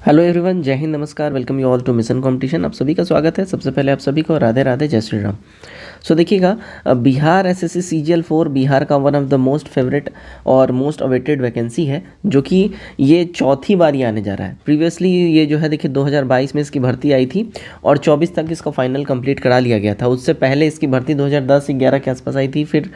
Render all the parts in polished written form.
Hello everyone, जय हिंद, नमस्कार, welcome you all to mission competition. आप सभी का स्वागत है। सबसे पहले आप सभी को राधे राधे, जय श्री राम। सो देखिएगा, बिहार एसएससी CGL-4 बिहार का one of the most favourite और मोस्ट अवेटेड वैकेंसी है, जो कि ये चौथी बार ये आने जा रहा है। प्रीवियसली ये जो है देखिए 2022 में इसकी भर्ती आई थी और 24 तक इसका फाइनल कंप्लीट करा लिया गया था। उससे पहले इसकी भर्ती 2010-11 के आसपास आई थी, फिर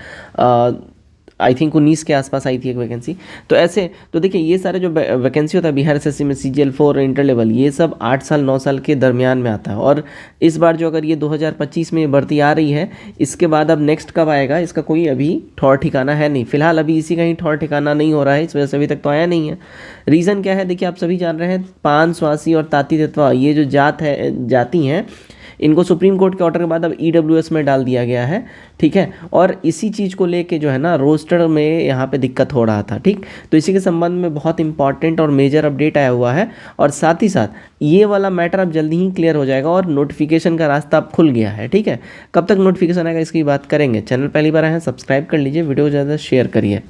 आई थिंक 19 के आसपास आई थी एक वैकेंसी। तो ऐसे तो देखिए, ये सारे जो वैकेंसी होता है बिहार एसएससी में CGL-4 इंटर लेवल, ये सब 8 साल 9 साल के दरमियान में आता है। और इस बार जो अगर ये 2025 में भर्ती आ रही है, इसके बाद अब नेक्स्ट कब आएगा इसका कोई अभी ठौर ठिकाना है नहीं। फिलहाल अभी इसी का ही ठौर ठिकाना नहीं हो रहा है, इस वजह से अभी तक तो आया नहीं है। रीज़न क्या है, देखिए आप सभी जान रहे हैं, पान, स्वासी और ताती तत्वा, ये जो जाति हैं, इनको सुप्रीम कोर्ट के ऑर्डर के बाद अब EWS में डाल दिया गया है। ठीक है, और इसी चीज़ को लेके जो है ना, रोस्टर में यहाँ पे दिक्कत हो रहा था। ठीक, तो इसी के संबंध में बहुत इंपॉर्टेंट और मेजर अपडेट आया हुआ है, और साथ ही साथ ये वाला मैटर अब जल्दी ही क्लियर हो जाएगा और नोटिफिकेशन का रास्ता अब खुल गया है। ठीक है, कब तक नोटिफिकेशन आएगा इसकी बात करेंगे। चैनल पहली बार आए हैं, सब्सक्राइब कर लीजिए, वीडियो ज़्यादा शेयर करिए।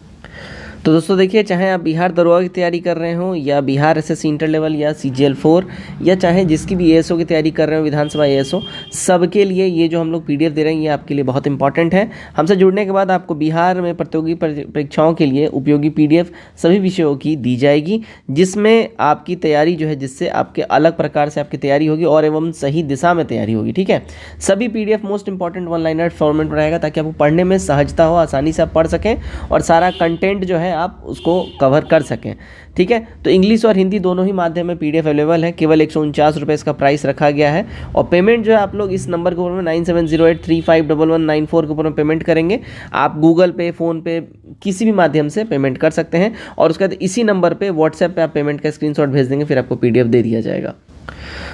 तो दोस्तों देखिए, चाहे आप बिहार दरोगा की तैयारी कर रहे हो, या बिहार एसएससी इंटर लेवल, या CGL-4, या चाहे जिसकी भी ASO की तैयारी कर रहे हो, विधानसभा ASO, सबके लिए ये जो हम लोग PDF दे रहे हैं, ये आपके लिए बहुत इंपॉर्टेंट है। हमसे जुड़ने के बाद आपको बिहार में प्रतियोगी परीक्षाओं के लिए उपयोगी PDF सभी विषयों की दी जाएगी, जिसमें आपकी तैयारी जो है, जिससे आपके अलग प्रकार से आपकी तैयारी होगी और एवं सही दिशा में तैयारी होगी। ठीक है, सभी PDF most important one liner format में रहेगा, ताकि आपको पढ़ने में सहजता हो, आसानी से आप पढ़ सकें और सारा कंटेंट जो है आप उसको कवर कर सकें। ठीक है, तो इंग्लिश और हिंदी दोनों ही माध्यम में PDF अवेलेबल है। केवल 149 रुपये इसका प्राइस रखा गया है, और पेमेंट जो है आप लोग इस नंबर के ऊपर में 9708351194 के ऊपर में पेमेंट करेंगे। आप गूगल पे, फ़ोन पे, किसी भी माध्यम से पेमेंट कर सकते हैं, और उसके बाद इसी नंबर पे व्हाट्सएप पे आप पेमेंट का स्क्रीनशॉट भेज देंगे, फिर आपको PDF दे दिया जाएगा।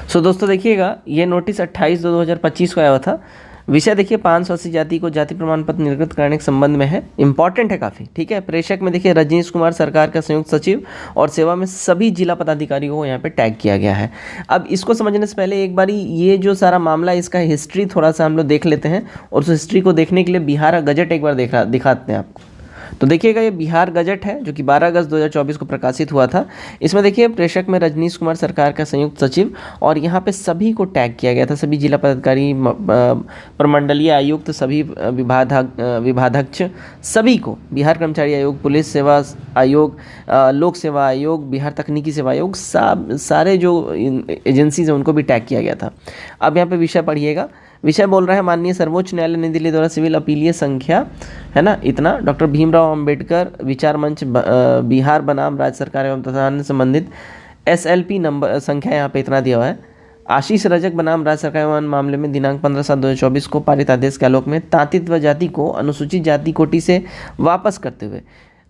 सो दोस्तों देखिएगा, ये नोटिस 28/2/2025 को आया हुआ था। विषय देखिए, 580 जाति को जाति प्रमाण पत्र निर्गत करने के संबंध में है। इंपॉर्टेंट है काफ़ी। ठीक है, प्रेषक में देखिए रजनीश कुमार, सरकार का संयुक्त सचिव, और सेवा में सभी जिला पदाधिकारियों को यहाँ पे टैग किया गया है। अब इसको समझने से पहले एक बारी ये जो सारा मामला, इसका हिस्ट्री थोड़ा सा हम लोग देख लेते हैं, और उस हिस्ट्री को देखने के लिए बिहार गजट एक बार दिखाते हैं आपको। तो देखिएगा, ये बिहार गजट है, जो कि 12 अगस्त 2024 को प्रकाशित हुआ था। इसमें देखिए प्रेषक में रजनीश कुमार, सरकार का संयुक्त सचिव, और यहाँ पे सभी को टैग किया गया था, सभी जिला पदाधिकारी, प्रमंडलीय आयुक्त, सभी विभागाध्यक्ष, सभी को, बिहार कर्मचारी आयोग, पुलिस सेवा आयोग, लोक सेवा आयोग, बिहार तकनीकी सेवा आयोग, सारे जो एजेंसीज हैं उनको भी टैग किया गया था। अब यहाँ पे विषय पढ़िएगा। विषय बोल रहा है, माननीय सर्वोच्च न्यायालय नई दिल्ली द्वारा सिविल अपीलीय संख्या, है ना, इतना, डॉक्टर भीमराव अंबेडकर विचार मंच बिहार बनाम राज्य सरकार एवं तथा अन्य संबंधित SLP नंबर संख्या यहाँ पे इतना दिया हुआ है। आशीष रजक बनाम राज्य सरकार एवं मामले में दिनांक 15/7/2024 को पारित आदेश के आलोक में तांतित्व जाति को अनुसूचित जाति कोटि से वापस करते हुए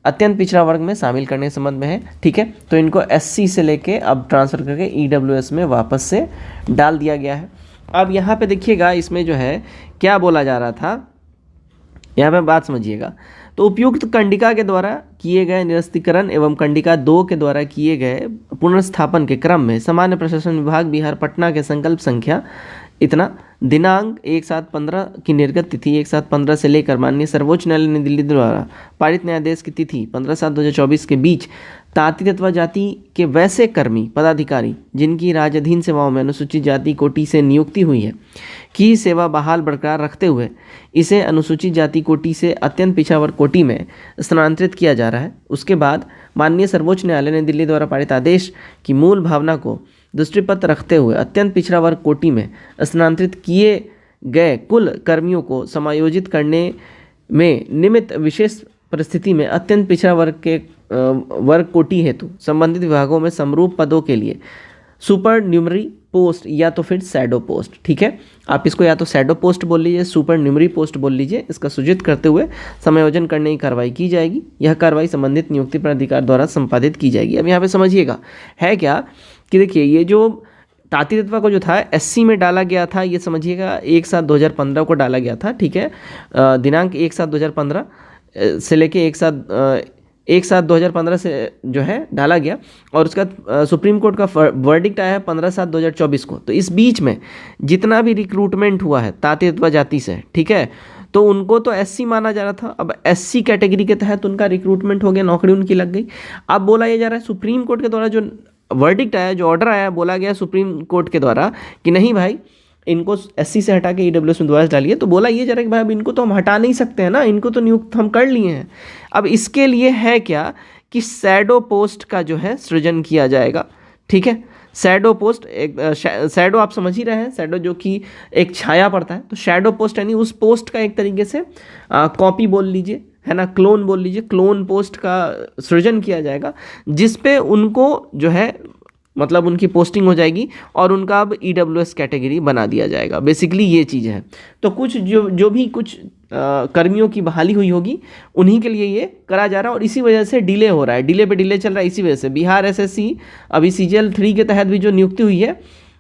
अत्यंत पिछड़ा वर्ग में शामिल करने के संबंध में है। ठीक है, तो इनको SC से लेके अब ट्रांसफ़र करके EWS में वापस से डाल दिया गया है। अब यहाँ पे देखिएगा, इसमें जो है क्या बोला जा रहा था, यहाँ पे बात समझिएगा। तो उपयुक्त कंडिका के द्वारा किए गए निरस्तीकरण एवं कंडिका 2 के द्वारा किए गए पुनर्स्थापन के क्रम में सामान्य प्रशासन विभाग बिहार पटना के संकल्प संख्या इतना, दिनांक 1/7/15 की निर्गत तिथि 1/7/15 से लेकर माननीय सर्वोच्च न्यायालय नई दिल्ली द्वारा पारित न्यायादेश की तिथि 15/7/2024 के बीच तांती तत्वा जाति के वैसे कर्मी पदाधिकारी जिनकी राजअधीन सेवाओं में अनुसूचित जाति कोटि से नियुक्ति हुई है की सेवा बहाल बरकरार रखते हुए इसे अनुसूचित जाति कोटि से अत्यंत पिछड़ा वर्ग कोटि में स्थानांतरित किया जा रहा है। उसके बाद माननीय सर्वोच्च न्यायालय नई दिल्ली द्वारा पारित आदेश की मूल भावना को दृष्टिपत्र रखते हुए अत्यंत पिछड़ा वर्ग कोटि में स्थानांतरित किए गए कुल कर्मियों को समायोजित करने में निमित्त विशेष परिस्थिति में अत्यंत पिछड़ा वर्ग कोटि हेतु संबंधित विभागों में समरूप पदों के लिए सुपर न्यूमरी पोस्ट या तो फिर शैडो पोस्ट, ठीक है, आप इसको या तो शैडो पोस्ट बोल लीजिए, सुपर न्यूमरी पोस्ट बोल लीजिए, इसका सूचित करते हुए समायोजन करने की कार्रवाई की जाएगी। यह कार्रवाई संबंधित नियुक्ति प्राधिकार द्वारा संपादित की जाएगी। अब यहाँ पे समझिएगा है क्या कि देखिए, ये जो तांती तत्वा को जो था SC में डाला गया था, ये समझिएगा 1/7/2015 को डाला गया था। ठीक है, दिनांक 1/7/2015 से लेके 1/7/2015 से जो है डाला गया, और उसका सुप्रीम कोर्ट का वर्डिक्ट आया है 15/7/2024 को। तो इस बीच में जितना भी रिक्रूटमेंट हुआ है तांती तत्वा जाति से, ठीक है, तो उनको तो SC माना जा रहा था। अब SC कैटेगरी के तहत उनका रिक्रूटमेंट हो गया, नौकरी उनकी लग गई। अब बोला ये जा रहा है सुप्रीम कोर्ट के द्वारा जो वर्डिक्ट आया, जो ऑर्डर आया, बोला गया सुप्रीम कोर्ट के द्वारा कि नहीं भाई इनको एससी से हटा के ईडब्ल्यूएस में दोबारा डालिए, तो बोला ये जरा कि भाई अब इनको तो हम हटा नहीं सकते हैं ना, इनको तो नियुक्त हम कर लिए हैं। अब इसके लिए है क्या कि शैडो पोस्ट का जो है सृजन किया जाएगा। ठीक है, शैडो पोस्ट, एक शैडो आप समझ ही रहे हैं, शैडो जो कि एक छाया पड़ता है, तो शैडो पोस्ट यानी उस पोस्ट का एक तरीके से कॉपी बोल लीजिए, है ना, क्लोन बोल लीजिए, क्लोन पोस्ट का सृजन किया जाएगा, जिस पे उनको जो है मतलब उनकी पोस्टिंग हो जाएगी और उनका अब ईडब्ल्यूएस कैटेगरी बना दिया जाएगा। बेसिकली ये चीज़ है। तो कुछ जो भी कुछ कर्मियों की बहाली हुई होगी उन्हीं के लिए ये करा जा रहा है और इसी वजह से डिले हो रहा है, डिले पे डिले चल रहा है। इसी वजह से बिहार एसएससी अभी सीजीएल 3 के तहत भी जो नियुक्ति हुई है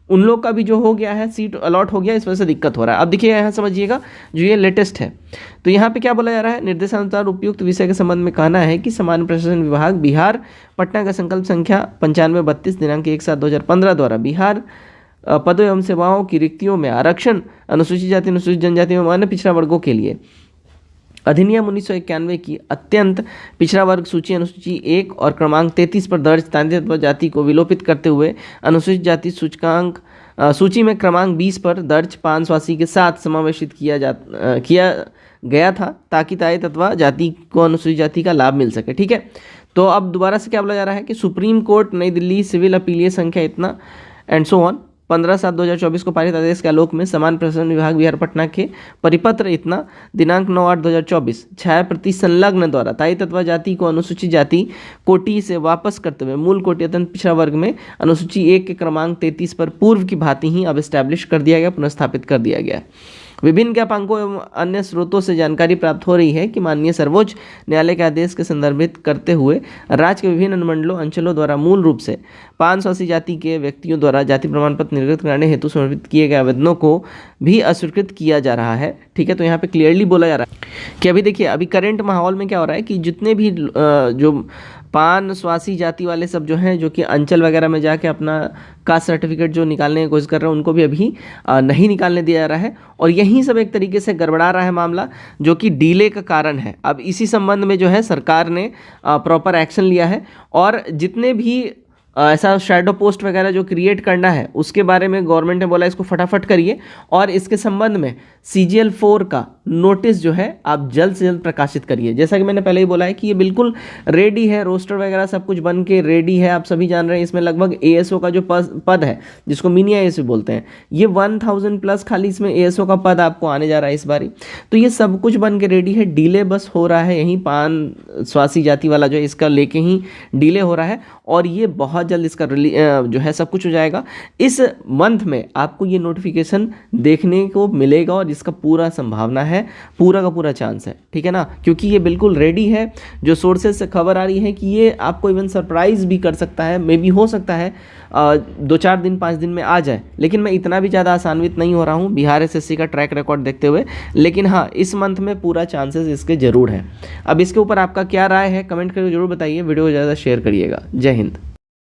उन लोग का भी जो हो गया है, सीट अलॉट हो गया, इस वजह से दिक्कत हो रहा है। अब देखिए यहाँ समझिएगा, जो ये लेटेस्ट है, तो यहाँ पे क्या बोला जा रहा है, निर्देशानुसार उपयुक्त विषय के संबंध में कहना है कि सामान्य प्रशासन विभाग बिहार पटना का संकल्प संख्या 9532 दिनांक 1/7/2015 द्वारा बिहार पदों एवं सेवाओं की रिक्तियों में आरक्षण अनुसूचित जाति, अनुसूचित जनजाति एवं अन्य पिछड़ा वर्गों के लिए अधिनियम 1991 की अत्यंत पिछड़ा वर्ग सूची अनुसूची 1 और क्रमांक 33 पर दर्ज तैंतीय जाति को विलोपित करते हुए अनुसूचित जाति सूचकांक सूची में क्रमांक 20 पर दर्ज 580 के साथ समावेशित किया गया था, ताकि ताई तत्व जाति को अनुसूचित जाति का लाभ मिल सके। ठीक है, तो अब दोबारा से क्या बोला जा रहा है कि सुप्रीम कोर्ट नई दिल्ली सिविल अपीलीय संख्या इतना एंड सो ऑन 15/7/2024 को पारित आदेश के आलोक में समान प्रशासन विभाग बिहार पटना के परिपत्र इतना दिनांक 9/8/2024 छाया प्रति संलग्न द्वारा ताई तत्व जाति को अनुसूचित जाति कोटि से वापस करते हुए मूल कोटि अत्यंत पिछड़ा वर्ग में अनुसूची 1 के क्रमांक 33 पर पूर्व की भांति ही अब एस्टैब्लिश कर दिया गया, पुनर्स्थापित कर दिया गया। विभिन्न ज्ञापकों एवं अन्य स्रोतों से जानकारी प्राप्त हो रही है कि माननीय सर्वोच्च न्यायालय के आदेश के संदर्भित करते हुए राज्य के विभिन्न अनुमंडलों अंचलों द्वारा मूल रूप से 580 जाति के व्यक्तियों द्वारा जाति प्रमाण पत्र निर्गत कराने हेतु समर्पित किए गए आवेदनों को भी अस्वीकृत किया जा रहा है। ठीक है, तो यहाँ पे क्लियरली बोला जा रहा है कि अभी देखिए, अभी करंट माहौल में क्या हो रहा है कि जितने भी जो पान स्वासी जाति वाले सब जो हैं, जो कि अंचल वगैरह में जाके अपना कास्ट सर्टिफिकेट जो निकालने की कोशिश कर रहे हैं, उनको भी अभी नहीं निकालने दिया जा रहा है और यही सब एक तरीके से गड़बड़ा रहा है मामला, जो कि डिले का कारण है। अब इसी संबंध में जो है सरकार ने प्रॉपर एक्शन लिया है और जितने भी ऐसा शैडो पोस्ट वगैरह जो क्रिएट करना है उसके बारे में गवर्नमेंट ने बोला इसको फटाफट करिए और इसके संबंध में CGL 4 का नोटिस जो है आप जल्द से जल्द प्रकाशित करिए। जैसा कि मैंने पहले ही बोला है कि ये बिल्कुल रेडी है, रोस्टर वगैरह सब कुछ बन के रेडी है। आप सभी जान रहे हैं इसमें लगभग ASO का जो पद है, जिसको मिनी ASO बोलते हैं, ये 1000 प्लस खाली इसमें ASO का पद आपको आने जा रहा है इस बारी। तो ये सब कुछ बन के रेडी है, डिले बस हो रहा है यहीं पान स्वासी जाति वाला जो है इसका लेके ही डिले हो रहा है और ये बहुत जल्द इसका जो है सब कुछ हो जाएगा। इस मंथ में आपको ये नोटिफिकेशन देखने को मिलेगा और इसका पूरा संभावना है, पूरा का पूरा चांस है। ठीक है ना, क्योंकि ये बिल्कुल रेडी है। जो सोर्सेज से खबर आ रही है कि ये आपको इवन सरप्राइज भी कर सकता है, मे बी हो सकता है 2-4 दिन 5 दिन में आ जाए, लेकिन मैं इतना भी ज़्यादा आसान्वित नहीं हो रहा हूँ बिहार SSC का ट्रैक रिकॉर्ड देखते हुए। लेकिन हाँ, इस मंथ में पूरा चांसेस इसके ज़रूर हैं। अब इसके ऊपर आपका क्या राय है कमेंट करके जरूर बताइए, वीडियो को ज़्यादा शेयर करिएगा। जय हिंद।